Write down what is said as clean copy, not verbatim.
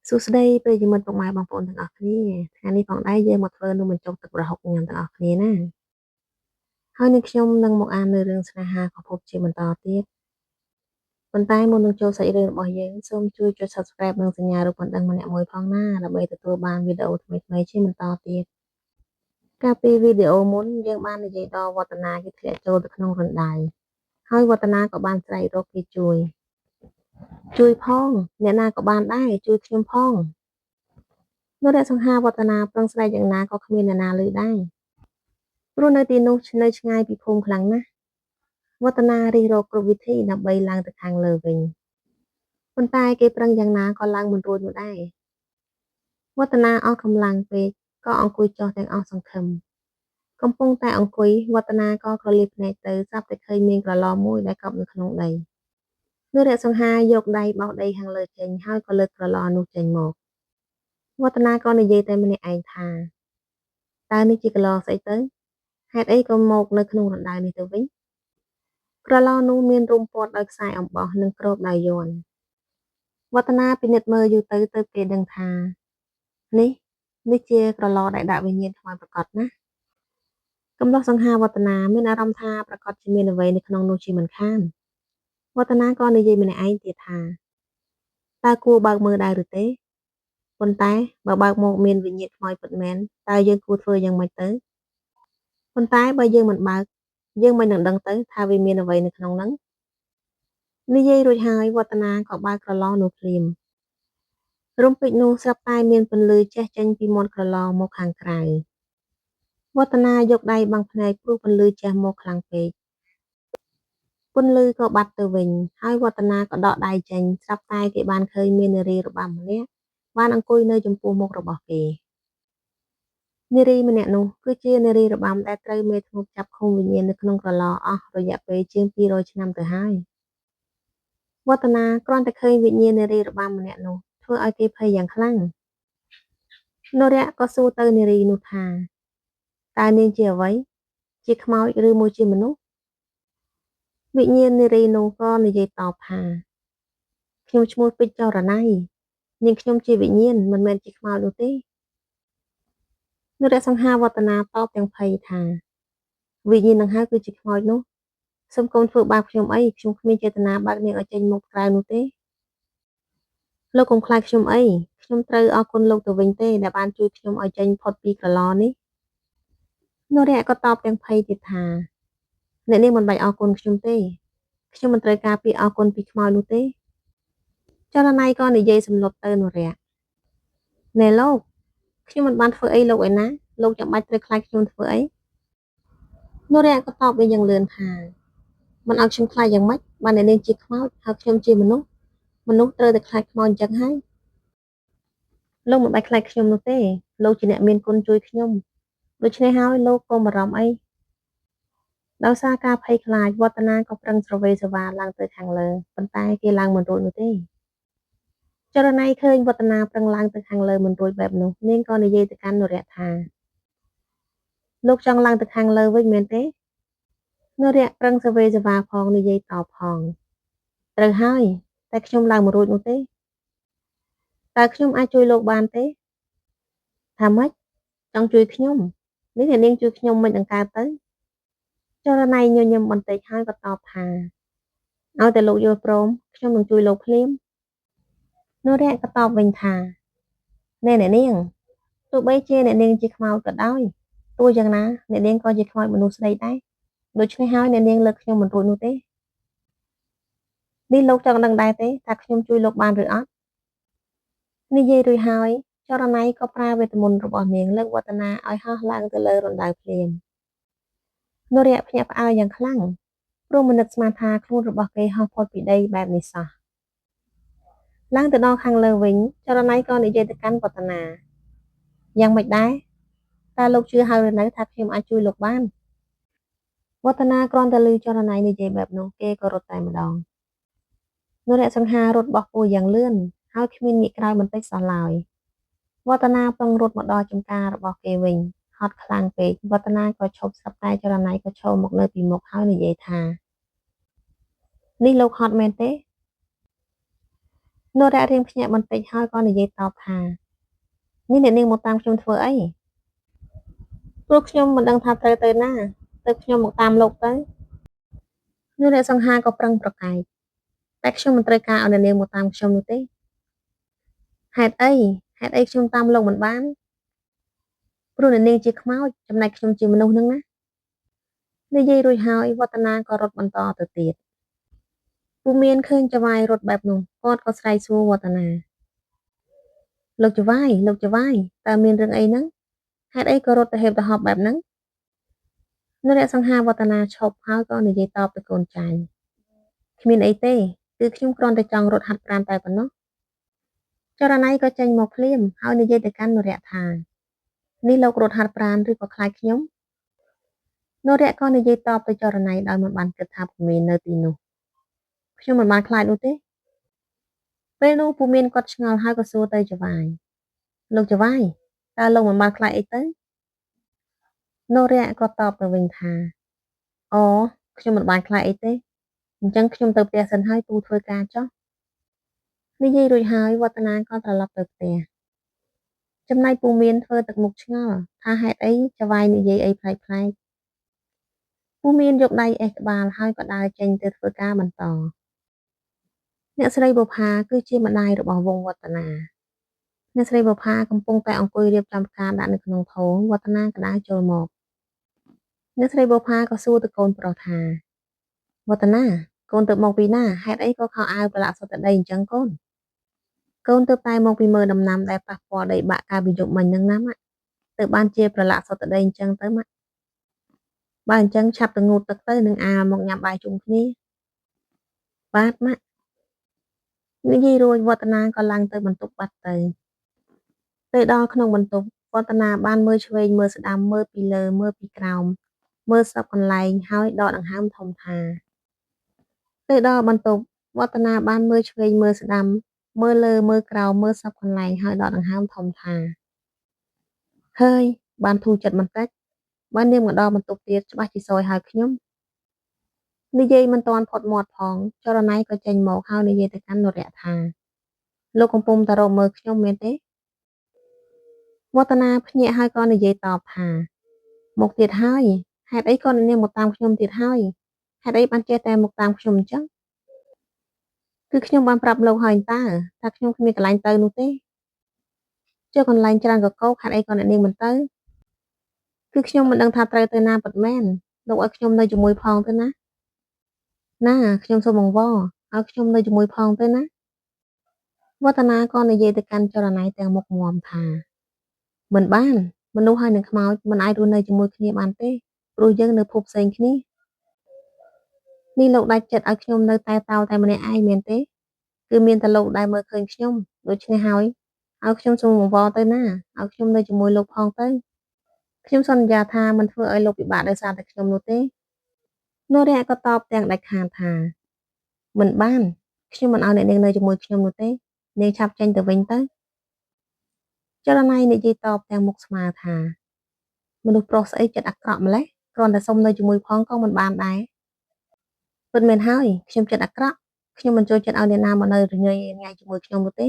សួស្តីប្រិយមិត្តពុកម៉ែបងប្អូនទាំងអស់គ្នាថ្ងៃនេះផងដែរយើងមកធ្វើនំបញ្ចុកទឹកប្រហុកញ៉ាំទាំងអស់គ្នាណាហើយនឹងខ្ញុំនឹងមកអាននៅរឿងស្នេហាខុសភពជាបន្តទៀតប៉ុន្តែមុននឹងចូលសាច់រឿងរបស់យើងសូមជួយចុច Subscribe និងសញ្ញារូបកណ្ដឹងម្នាក់មួយផងណាដើម្បីទទួលបានវីដេអូថ្មីៗជាបន្តទៀតកាលពីវីដេអូមុនយើងបាននិយាយដល់វឌ្ឍនាគេធ្លាក់ចូលទៅក្នុងរណ្ដៅហើយវឌ្ឍនាក៏បានស្រែករកគេជួយផងអ្នកណាក៏បានដែរជួយខ្ញុំផងនរៈសង្ហាវឌ្ឍនាប្រឹងស្រែកយ៉ាងណាក៏គ្មានអ្នកណាឮដែរព្រោះនៅទីនោះនៅឆ្ងាយពីភូមិខ្លាំងណាស់វឌ្ឍនារិះរកគ្រប់វិធីដើម្បីឡើងទៅខាងលើវិញប៉ុន្តែគេប្រឹងយ៉ាងណាក៏ឡើងមិនរួចនោះដែរវឌ្ឍនាអស់កម្លាំងពេកក៏អង្គុយចុះទាំងអស់សង្ឃឹមកំពុងតែអង្គុយវឌ្ឍនាក៏ក្រឡេកភ្នែកទៅស្រាប់តែឃើញមានក្រឡមួយដែលកប់នៅក្នុងដីនរៈសង្ហាយកដៃបោះដីខាងលើចេញហើយក៏លើកក្រឡនោះចេញមកវឌ្ឍនាក៏និយាយតែម្នាក់ឯងថាតើនេះជាក្រឡស្អីទៅហេតុអីក៏មកនៅក្នុងរណ្ដៅនេះទៅវិញក្រឡនោះមានរុំព័ទ្ធដោយខ្សែអំបោះនិងគ្របដោយយ័ន្តវឌ្ឍនាពិនិត្យមើលយូរទៅទើបគេដឹងថានេះជាក្រឡដែលដាក់វិញ្ញាណខ្មោចប្រកបណាកំឡោះសង្ហាវឌ្ឍនាមានអារម្មណ៍ថាប្រកបជាមានអ្វីនៅក្នុងនោះជាមិនខានវឌ្ឍនាក៏និយាយម្នាក់ឯងទៀតថាតើគួរបើកមើលដែរឬទេប៉ុន្តែបើបើកមកមានវិញ្ញាណខ្មោចពិតមែនតើយើងគួរធ្វើយ៉ាងម៉េចទៅប៉ុន្តែបើយើងមិនបើកយើងមិននឹងដឹងទៅថាវាមានអ្វីនៅក្នុងហ្នឹងនិយាយរួចហើយវឌ្ឍនាក៏បើកក្រឡនោះភ្លាមរំពេចនោះស្រាប់តែមានពន្លឺចេះចេញពីមាត់ក្រឡមកខាងក្រៅវឌ្ឍនាយកដៃបាំងភ្នែកព្រោះពន្លឺចេះមកខ្លាំងពេកពន្លឺក៏បាត់ទៅវិញហើយវឌ្ឍនាក៏ដកដៃចេញស្រាប់តែគេបានឃើញមាននារីរបាំម្នាក់បានអង្គុយនៅចំពោះមុខរបស់គេនារីម្នាក់នោះគឺជានារីរបាំដែលត្រូវមេធ្នប់ចាប់ឃុំវិញ្ញាណនៅក្នុងក្រឡអស់រយៈពេលជាង200ឆ្នាំទៅហើយវឌ្ឍនាគ្រាន់តែឃើញវិញ្ញាណនារីរបាំម្នាក់នោះធ្វើឲ្យគេភ័យយ៉ាងខ្លាំងនរៈក៏សួរទៅនារីនោះថាតើនាងជាអ្វីជាខ្មោចឬមួយជាមនុស្សវិញ្ញាណនារីនោះក៏និយាយតបថាខ្ញុំឈ្មោះពេជ្រចរណៃនាងខ្ញុំជាវិញ្ញាណមិនមែនជាខ្មោចនោះទេនរៈសង្ហាវឌ្ឍនាតបទាំងភ័យថាវិញ្ញាណនឹងហើយគឺជាខ្មោចនោះសូមកុំធ្វើបាបខ្ញុំអីខ្ញុំគ្មានចេតនាបើកនាងឲ្យចេញមកក្រៅនោះទេលោកកុំខ្លាចខ្ញុំអីខ្ញុំត្រូវអរគុណលោកទៅវិញទេដែលបានជួយខ្ញុំឲ្យចេញផុតពីក្រឡនេះនរៈក៏តបទាំងភ័យទៀតថាអ្នកនាងមិនបាច់អរគុណខ្ញុំទេខ្ញុំមិនត្រូវការពាក្យអរគុណពីខ្មោចនោះទេចរណៃក៏និយាយសំណុតទៅនរៈណែលោកខ្ញុំមិនបានធ្វើអីលោកឯណាលោកចាំបាច់ត្រូវខ្លាចខ្ញុំធ្វើអីនរៈក៏តបវិញយ៉ាងលឿនថាមិនឲ្យខ្ញុំខ្លាចយ៉ាងម៉េចបានអ្នកនាងជាខ្មោចហើយខ្ញុំជាមនុស្សត្រូវតែខ្លាចខ្មោចអញ្ចឹងហើយលោកមិនបាច់ខ្លាចខ្ញុំនោះទេលោកជាអ្នកមានគុណជួយខ្ញុំដូច្នេះហើយលោកក៏បារម្ភអីដោយសារការភ័យខ្លាចវឌ្ឍនាក៏ប្រឹងស្រវេស្រវាឡើងទៅខាងលើប៉ុន្តែគេឡើងមិនរួចនោះទេចរណៃឃើញវឌ្ឍនាប្រឹងឡើងទៅខាងលើមិនរួចបែបនោះនាងក៏និយាយទៅកាន់នរៈថាលោកចង់ឡើងទៅខាងលើវិញមែនទេនរៈប្រឹងស្រវេស្រវាផងនិយាយតបផងត្រូវហើយតែខ្ញុំឡើងមិនរួចនោះទេតើខ្ញុំអាចជួយលោកបានទេថាម៉េចចង់ជួយខ្ញុំនេះអ្នកនាងជួយខ្ញុំមិនដង្កើតទៅចរណៃញញឹមបន្តិចហើយក៏តបថាឲ្យតែលោកយល់ព្រមខ្ញុំនឹងជួយលោកភ្លាមនរៈក៏តបវិញថាណែអ្នកនាងទោះបីជាអ្នកនាងជាខ្មោចក៏ដោយទោះយ៉ាងណាអ្នកនាងក៏ជាខ្មោចមនុស្សស្ដីដែរដូច្នេះហើយអ្នកនាងលើកខ្ញុំមិនរួចនោះទេនេះលោកចង់ដឹងដែរទេថាខ្ញុំជួយលោកបានឬអត់និយាយរួចហើយចរណៃក៏ប្រើវេទមន្តរបស់នាងលើកវឌ្ឍនាឲ្យហោះឡើងទៅលើរណ្ដៅភ្លាមនរៈភ្ញាក់ផ្អើលយ៉ាងខ្លាំងព្រោះមិននឹកស្មានថាខ្លួនរបស់គេហោះផុតពីដីបែបនេះសោះឡើងទៅដល់ខាងលើវិញចរណៃក៏និយាយទៅកាន់វឌ្ឍនាយ៉ាងម៉េចដែរតើលោកជឿហើយឬនៅថាខ្ញុំអាចជួយលោកបានវឌ្ឍនាគ្រាន់តែឮចរណៃនិយាយបែបនោះគេក៏រត់តែម្ដងនរៈសង្ហារត់បោះពោះយ៉ាងលឿនហើយគ្មានងាកក្រោយបន្តិចសោះឡើយវឌ្ឍនាពឹងរត់មកដល់ចំការរបស់គេវិញហត់ខ្លាំងពេកវឌ្ឍនាក៏ឈប់ស្រាប់តែចរណៃក៏ឈរមកនៅពីមុខហើយនិយាយថានេះលោកហត់មែនទេ នរៈរៀងភ្ញាក់បន្តិចហើយក៏និយាយតបថានេះអ្នកនាងមកតាមខ្ញុំធ្វើអីព្រោះខ្ញុំមិនដឹងថាត្រូវទៅណាទើបខ្ញុំមកតាមលោកទៅនរៈសង្ហាក៏ប្រឹងប្រកែកតែខ្ញុំមិនត្រូវការឲ្យអ្នកនាងមកតាមខ្ញុំនោះទេហេតុអីខ្ញុំតាមលោកមិនបានព្រោះអ្នកនាងជាខ្មោចចំណែកខ្ញុំជាមនុស្សនឹងណានិយាយរួចហើយវឌ្ឍនាក៏រត់បន្តទៅទៀតពូមានឃើញចៅហ្វាយរត់បែបនោះគាត់ក៏ស្រែកសួរវឌ្ឍនាលោកចៅហ្វាយតើមានរឿងអីហ្នឹងហេតុអីក៏រត់ទៅហេបទៅហប់បែបហ្នឹងនរៈសង្ហាវឌ្ឍនាឈប់ហើយក៏និយាយតបទៅកូនចៅគ្មានអីទេគឺខ្ញុំគ្រាន់តែចង់រត់ហាត់ប្រាណតែប៉ុណ្ណោះចរណៃក៏ចេញមកភ្លាមហើយនិយាយទៅកាន់នរៈថានេះលោករត់ហាត់ប្រាណឬក៏ខ្លាចខ្ញុំនរៈក៏និយាយតបទៅចរណៃដោយមិនបានគិតថាភូមិនៅទីនោះខ្ញុំមិនបានខ្លាចនោះទេពេលនោះភូមិគាត់ឆ្ងល់ហើយក៏សួរទៅចៅហ្វាយលោកចៅហ្វាយតើលោកមិនបានខ្លាចអីទៅនរៈក៏តបទៅវិញថាអូខ្ញុំមិនបានខ្លាចអីទេអញ្ចឹងខ្ញុំទៅផ្ទះសិនហើយពូធ្វើការចុះនិយាយរួចហើយវឌ្ឍនាក៏ត្រឡប់ទៅផ្ទះចំណែកពូមានធ្វើទឹកមុខឆ្ងល់ថាហេតុអីចៅហ្វាយនិយាយអីប្លែកៗពូមានយកដៃអេះក្បាលហើយក៏ដើរចេញទៅធ្វើការបន្តអ្នកស្រីបុប្ផាគឺជាម្ដាយរបស់វងវឌ្ឍនាអ្នកស្រីបុប្ផាកំពុងតែអង្គុយរៀបចំផ្កាដាក់នៅក្នុងថូវឌ្ឍនាក៏ដើរចូលមកអ្នកស្រីបុប្ផាក៏សួរទៅកូនប្រុសថាវឌ្ឍនាកូនទៅមកពីណាហេតុអីក៏ខោអាវប្រឡាក់សុទ្ធតែដីអញ្ចឹងកូនទៅតែមកពីមើលដំណាំដែលប៉ះពាល់ដីបាក់កាលពីយប់មិញហ្នឹងណាម៉ាក់ទៅបានជាប្រឡាក់សុទ្ធតែដីអញ្ចឹងទៅម៉ាក់បើអញ្ចឹងឆាប់ទៅងូតទឹកទៅនឹងអាមកញ៉ាំបាយជុំគ្នាបាទម៉ាក់និយាយរួចវឌ្ឍនាក៏ឡើងទៅបន្ទប់បាត់ទៅពេលដល់ក្នុងបន្ទប់វឌ្ឍនាបានមើលឆ្វេងមើលស្ដាំមើលពីលើមើលពីក្រោមមើលសពកន្លែងហើយដកដង្ហើមធំថាពេលដល់បន្ទប់វឌ្ឍនាបានមើលឆ្វេងមើលស្ដាំមើលលើមើលក្រោមមើលសពកន្លែងហើយដកដង្ហើមធំថាហើយបានធូរចិត្តបន្តិចបើនាងមកដល់បន្ទប់ទៀតច្បាស់ជាសយហើយខ្ញុំនិយាយមិនទាន់ផុតមាត់ផងចរណៃក៏ចេញមកហើយនិយាយទៅកាន់នរៈថាលោកកំពុងតែរកមើលខ្ញុំមែនទេវឌ្ឍនាភ្ញាក់ហើយក៏និយាយតបថាមកទៀតហើយហេតុអីក៏នាងមកតាមខ្ញុំទៀតហើយហេតុអីបានចេះតែមកតាមខ្ញុំអញ្ចឹងគឺខ្ញុំបានប្រាប់លោកហើយតើថាខ្ញុំគ្មានកន្លែងទៅនោះទេចុះកន្លែងច្រើនកកោកហេតុអីក៏អ្នកនាងមិនទៅគឺខ្ញុំមិនដឹងថាត្រូវទៅណាពិតមែនលោកឲ្យខ្ញុំនៅជាមួយផងទៅណាខ្ញុំសូមអង្វរឲ្យខ្ញុំនៅជាមួយផងទៅណាវឌ្ឍនាក៏និយាយទៅកាន់ចរណៃទាំងមុខមាំថាមិនបានមនុស្សហើយនឹងខ្មោចមិនអាចរស់នៅជាមួយគ្នាបានទេព្រោះយើងនៅភពផ្សេងគ្នានេះលោកដាច់ចិត្តឲ្យខ្ញុំនៅតែតោតែម្នាក់ឯងមែនទេគឺមានតែលោកដែលមើលឃើញខ្ញុំដូច្នេះហើយឲ្យខ្ញុំសូមអង្វរទៅណាឲ្យខ្ញុំនៅជាមួយលោកផងទៅខ្ញុំសន្យាថាមិនធ្វើឲ្យលោកពិបាកដោយសារតែខ្ញុំនោះទេនរៈក៏តបទាំងដាច់ខាតថាមិនបានខ្ញុំមិនឲ្យអ្នកនាងនៅជាមួយខ្ញុំនោះទេនាងឆាប់ចេញទៅវិញទៅចរណៃនិយាយតបទាំងមុខស្មើថាមនុស្សប្រុសស្អីចិត្តអាក្រក់ម្លេះគ្រាន់តែសុំនៅជាមួយផងក៏មិនបានដែរពិតមែនហើយខ្ញុំចិត្តអាក្រក់ខ្ញុំមិនចូលចិត្តឲ្យអ្នកណាមកនៅរញ៉េរញ៉ៃជាមួយខ្ញុំនោះទេ